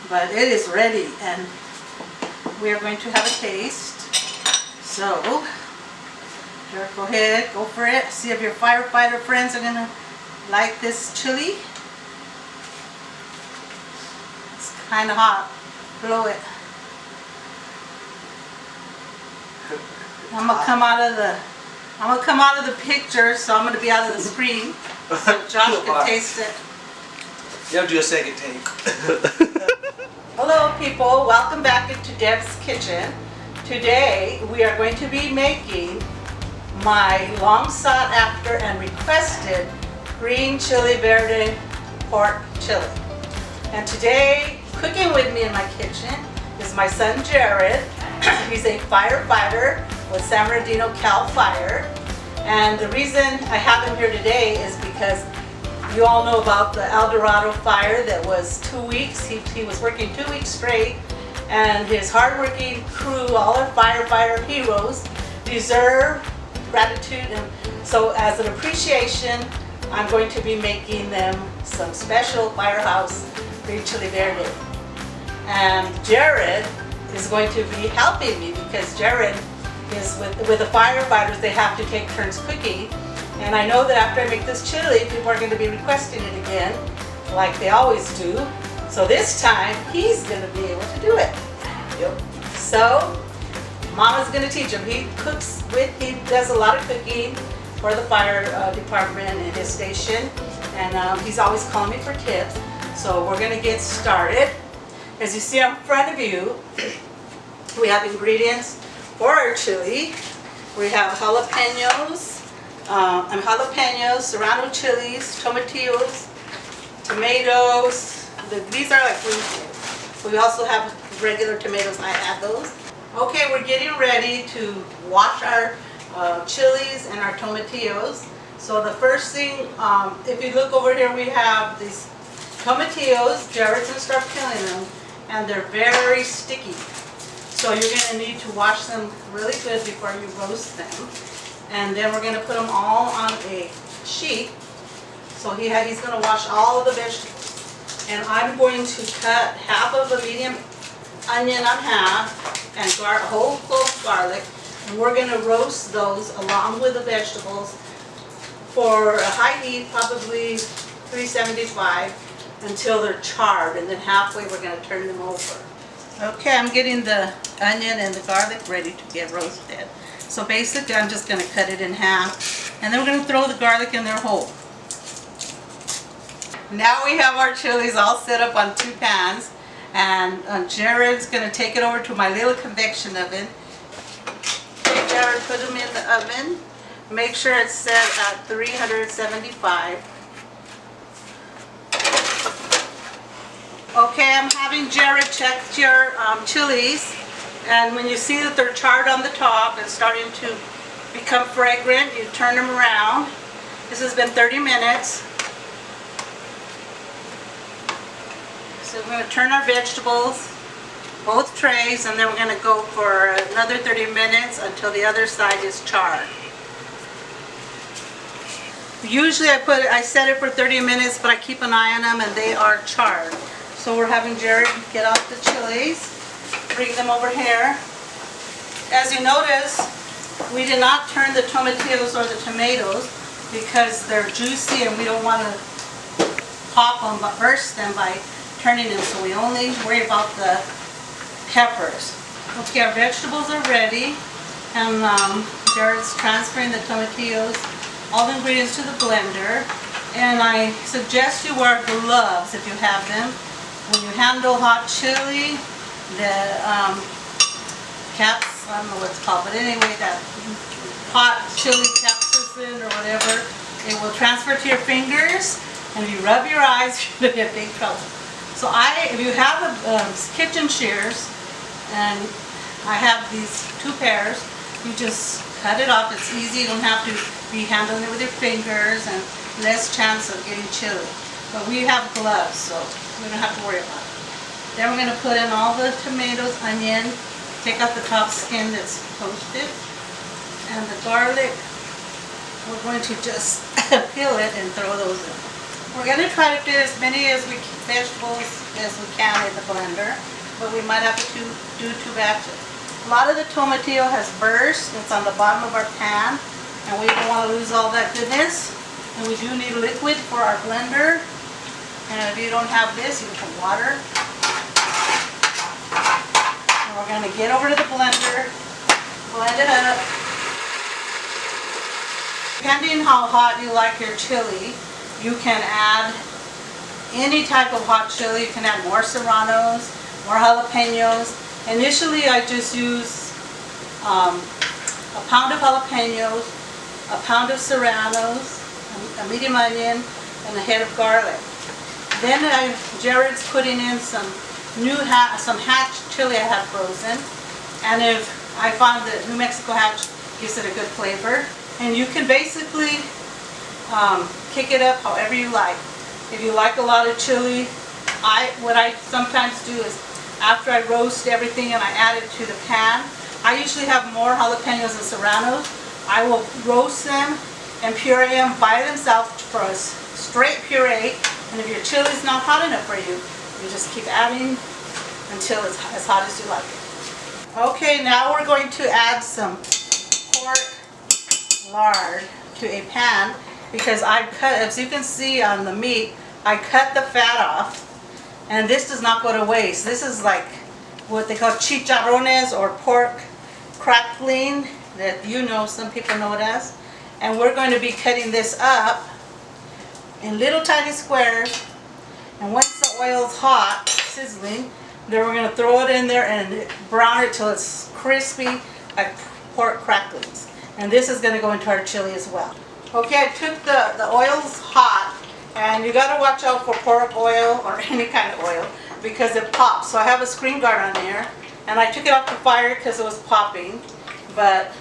but it is ready, and we are going to have a taste. So, Jared, go ahead, go for it. See if your firefighter friends are gonna like this chili. It's kind of hot. Blow it. I'm gonna come out of the picture, so I'm gonna be out of the screen, so Josh can taste it. You have to do a second take. Hello people, welcome back into Deb's Kitchen. Today we are going to be making my long sought after and requested green Chile Verde pork chili. And today, cooking with me in my kitchen is my son Jared. He's a firefighter with San Bernardino Cal Fire. And the reason I have him here today is because you all know about the Dorado fire that was 2 weeks. He was working 2 weeks straight, and his hardworking crew, all our firefighter heroes, deserve gratitude. And so as an appreciation, I'm going to be making them some special Firehouse green Chile Verde. And Jared is going to be helping me because Jared is with the firefighters, they have to take turns cooking. And I know that after I make this chili, people are going to be requesting it again, like they always do. So this time, he's going to be able to do it. Yep. So, Mama's going to teach him. He does a lot of cooking for the fire department in his station. And he's always calling me for tips. So we're going to get started. As you see in front of you, we have ingredients for our chili. We have jalapeños, Serrano chilies, tomatillos, tomatoes. These are like green tomatoes. We also have regular tomatoes. I add those. Okay, we're getting ready to wash our chilies and our tomatillos. So the first thing, if you look over here, we have these tomatillos. Jared's gonna start peeling them, and they're very sticky. So you're going to need to wash them really good before you roast them. And then we're going to put them all on a sheet. So he's going to wash all of the vegetables. And I'm going to cut half of a medium onion on half and a whole clove garlic. And we're going to roast those along with the vegetables for a high heat, probably 375, until they're charred. And then halfway we're going to turn them over. Okay, I'm getting the onion and the garlic ready to get roasted. So basically, I'm just going to cut it in half, and then we're going to throw the garlic in there whole. Now we have our chilies all set up on 2 pans, and Jared's going to take it over to my little convection oven. Okay, Jared, put them in the oven. Make sure it's set at 375. Okay, I'm having Jared check your chilies, and when you see that they're charred on the top and starting to become fragrant, you turn them around. This has been 30 minutes. So we're going to turn our vegetables, both trays, and then we're going to go for another 30 minutes until the other side is charred. Usually I set it for 30 minutes, but I keep an eye on them and they are charred. So we're having Jared get out the chilies, bring them over here. As you notice, we did not turn the tomatillos or the tomatoes because they're juicy and we don't want to pop them, but burst them by turning them. So we only worry about the peppers. Okay, our vegetables are ready, and Jared's transferring the tomatillos, all the ingredients to the blender. And I suggest you wear gloves if you have them. When you handle hot chili, the caps, I don't know what it's called, but anyway, that hot chili capsaicin or whatever, it will transfer to your fingers, and if you rub your eyes, you're going to get big trouble. So if you have kitchen shears, and I have these 2 pairs, you just cut it off. It's easy. You don't have to be handling it with your fingers, and less chance of getting chili. But we have gloves, so we don't have to worry about it. Then we're going to put in all the tomatoes, onion, take out the top skin that's toasted, and the garlic. We're going to just peel it and throw those in. We're going to try to fit as many vegetables as we can in the blender, but we might have to do 2 batches. A lot of the tomatillo has burst. It's on the bottom of our pan, and we don't want to lose all that goodness. And we do need liquid for our blender. And if you don't have this, you can put water. And we're going to get over to the blender, blend it up. Depending how hot you like your chili, you can add any type of hot chili. You can add more serranos, more jalapeños. Initially, I just use a pound of jalapeños, a pound of serranos, a medium onion, and a head of garlic. Then Jared's putting in some hatch chili I have frozen, and if I found that New Mexico hatch gives it a good flavor. And you can basically kick it up however you like. If you like a lot of chili, what I sometimes do is after I roast everything and I add it to the pan, I usually have more jalapeños and serranos. I will roast them and puree them by themselves for a straight puree. And if your chili is not hot enough for you, you just keep adding until it's as hot as you like it. Okay, now we're going to add some pork lard to a pan because I've cut, as you can see on the meat, I cut the fat off. And this does not go to waste. This is like what they call chicharrones or pork crackling that some people know it as. And we're going to be cutting this up in little tiny squares. And once the oil's hot, sizzling, then we're going to throw it in there and brown it till it's crispy like pork cracklings. And this is going to go into our chili as well. Okay, I took the oil's hot. And you got to watch out for pork oil or any kind of oil because it pops. So I have a screen guard on there, and I took it off the fire because it was popping. But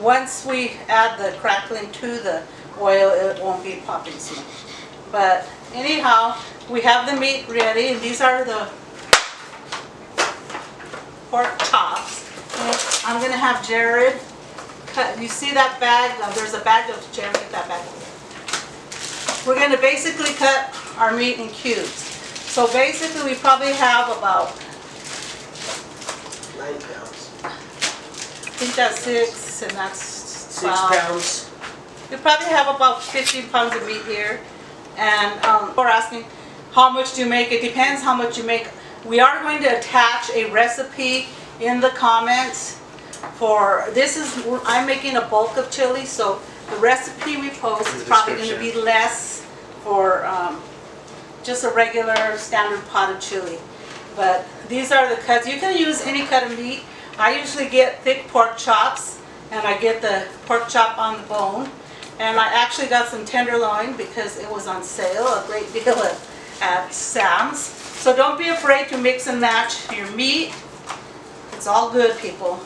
once we add the crackling to the oil, it won't be popping so much. But anyhow, we have the meat ready, and these are the pork chops. And I'm going to have Jared cut. You see that bag? There's a bag of Jared. Get that bag over there. We're going to basically cut our meat in cubes. So basically we probably have about 9 pounds. I think that's 6 and that's 12. 6 pounds. We probably have about 15 pounds of meat here. And we're asking how much do you make? It depends how much you make. We are going to attach a recipe in the comments for this. I'm making a bulk of chili, so the recipe we post is probably going to be less for just a regular standard pot of chili. But these are the cuts. You can use any cut of meat. I usually get thick pork chops, and I get the pork chop on the bone. And I actually got some tenderloin because it was on sale a great deal at Sam's. So don't be afraid to mix and match your meat. It's all good, people.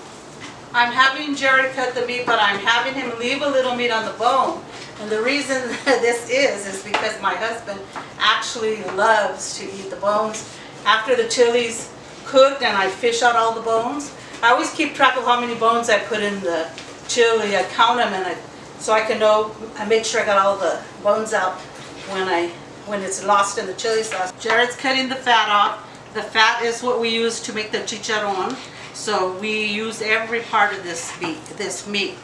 I'm having Jared cut the meat, but I'm having him leave a little meat on the bone. And the reason this is because my husband actually loves to eat the bones. After the chili's cooked and I fish out all the bones, I always keep track of how many bones I put in the chili. I count them and so I can know, I make sure I got all the bones out when it's lost in the chili sauce. Jared's cutting the fat off. The fat is what we use to make the chicharron. So we use every part of this meat.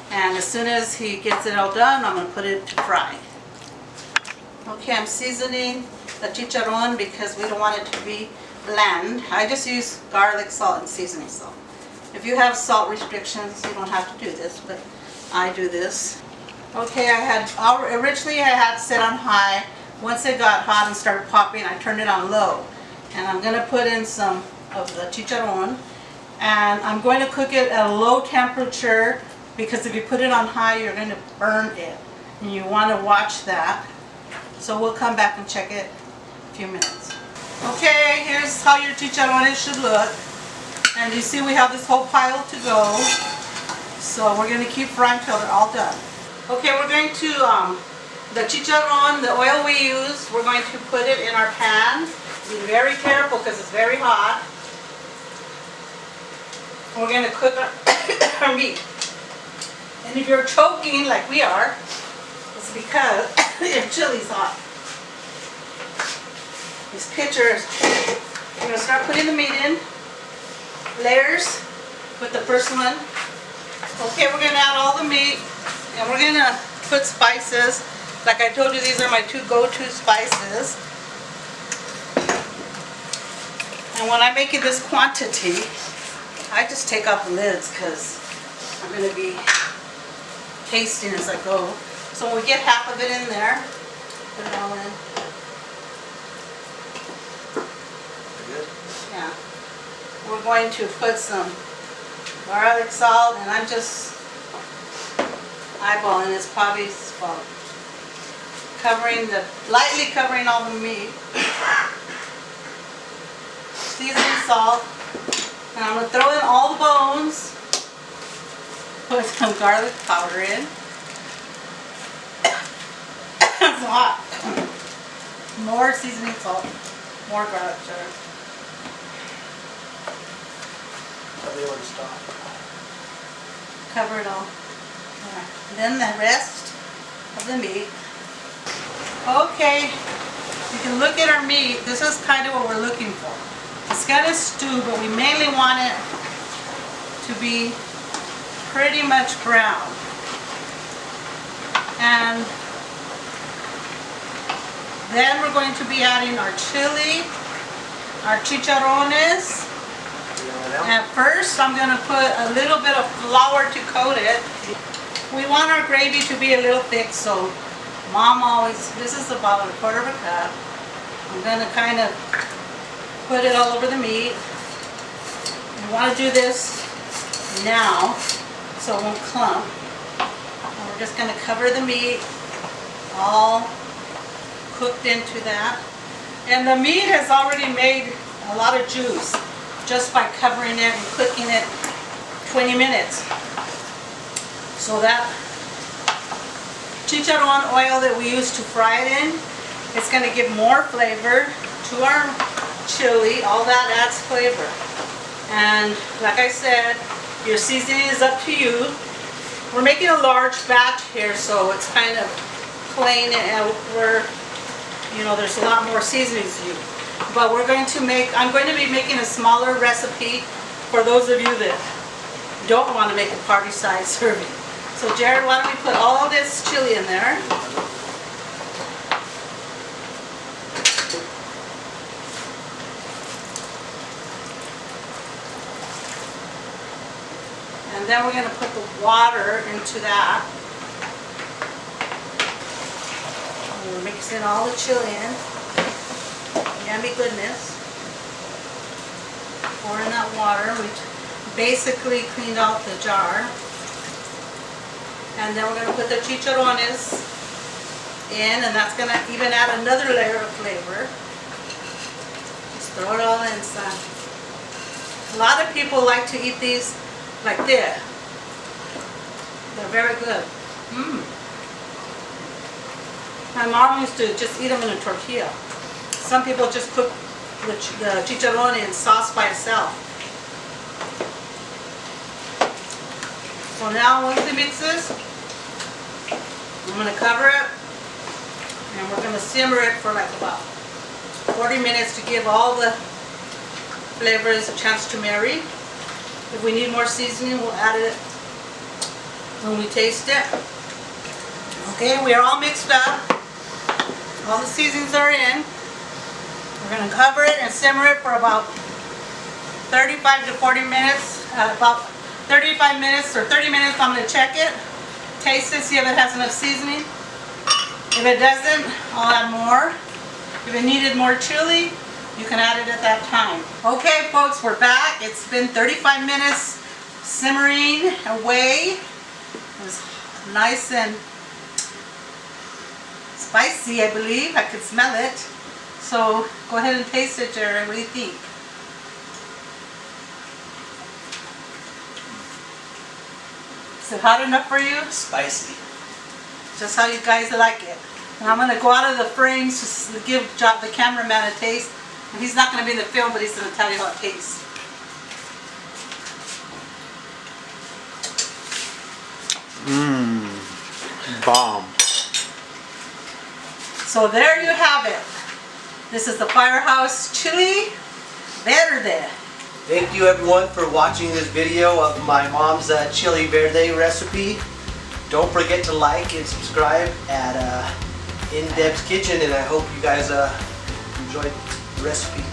And as soon as he gets it all done, I'm going to put it to fry. Okay, I'm seasoning the chicharron because we don't want it to be bland. I just use garlic, salt, and seasoning salt. If you have salt restrictions, you don't have to do this, but I do this. Okay, originally I had set on high. Once it got hot and started popping, I turned it on low. And I'm going to put in some of the chicharron. And I'm going to cook it at a low temperature because if you put it on high, you're going to burn it. And you want to watch that. So we'll come back and check it in a few minutes. Okay, here's how your chicharrones should look. And you see we have this whole pile to go. So we're going to keep frying until they're all done. Okay, we're going to, the chicharron, the oil we use, we're going to put it in our pan. Be very careful because it's very hot. We're going to cook our meat. And if you're choking like we are, it's because your chili's hot. these pitchers. We're gonna start putting the meat in layers with the first one. Okay, we're gonna add all the meat and we're gonna put spices. Like I told you, these are my 2 go-to spices. And when I'm making this quantity, I just take off the lids because I'm gonna be tasting as I go. So when we get half of it in there, put it all in. Good. Yeah. We're going to put some garlic salt, and I'm just eyeballing. It's probably about lightly covering all the meat. Seasoning salt. And I'm going to throw in all the bones. Put some garlic powder in. It's hot. More seasoning salt. More garlic powder. Tell me when to stop. Cover it all. Alright. Then the rest of the meat. Okay, you can look at our meat. This is kind of what we're looking for. It's got a stew, but we mainly want it to be pretty much brown. And then we're going to be adding our chili, our chicharrones. At first, I'm going to put a little bit of flour to coat it. We want our gravy to be a little thick, so Mom always, this is about 1/4 cup. I'm going to kind of put it all over the meat. We want to do this now so it won't clump. And we're just going to cover the meat all cooked into that. And the meat has already made a lot of juice just by covering it and cooking it 20 minutes. So that chicharron oil that we use to fry it in, it's going to give more flavor to our chili. All that adds flavor. And like I said, your seasoning is up to you. We're making a large batch here, so it's kind of plain, and there's a lot more seasonings to use. But I'm going to be making a smaller recipe for those of you that don't want to make a party size serving. So Jared, why don't we put all of this chili in there? And then we're going to put the water into that. And we're mixing all the chili in. Yummy goodness. Pour in that water. We basically cleaned out the jar. And then we're going to put the chicharrones in, and that's going to even add another layer of flavor. Just throw it all inside. A lot of people like to eat these like this. They're very good. My mom used to just eat them in a tortilla. Some people just cook the chicharrón in sauce by itself. So now once it mixes, I'm going to cover it and we're going to simmer it for like about 40 minutes to give all the flavors a chance to marry. If we need more seasoning, we'll add it when we taste it. Okay, we are all mixed up. All the seasonings are in. We're going to cover it and simmer it for about 35 to 40 minutes. About 35 minutes or 30 minutes, I'm going to check it, taste it, see if it has enough seasoning. If it doesn't, I'll add more. If it needed more chili, you can add it at that time. Okay folks, we're back. It's been 35 minutes simmering away. It was nice and spicy, I believe. I could smell it. So go ahead and taste it, Jared. What do you think? Is it hot enough for you? Spicy. Just how you guys like it. And I'm going to go out of the frames to give the cameraman a taste. And he's not going to be in the film, but he's going to tell you how it tastes. Bomb. So there you have it. This is the Firehouse Chile Verde. Thank you everyone for watching this video of my mom's Chile Verde recipe. Don't forget to like and subscribe at In Deb's Kitchen, and I hope you guys enjoyed the recipe.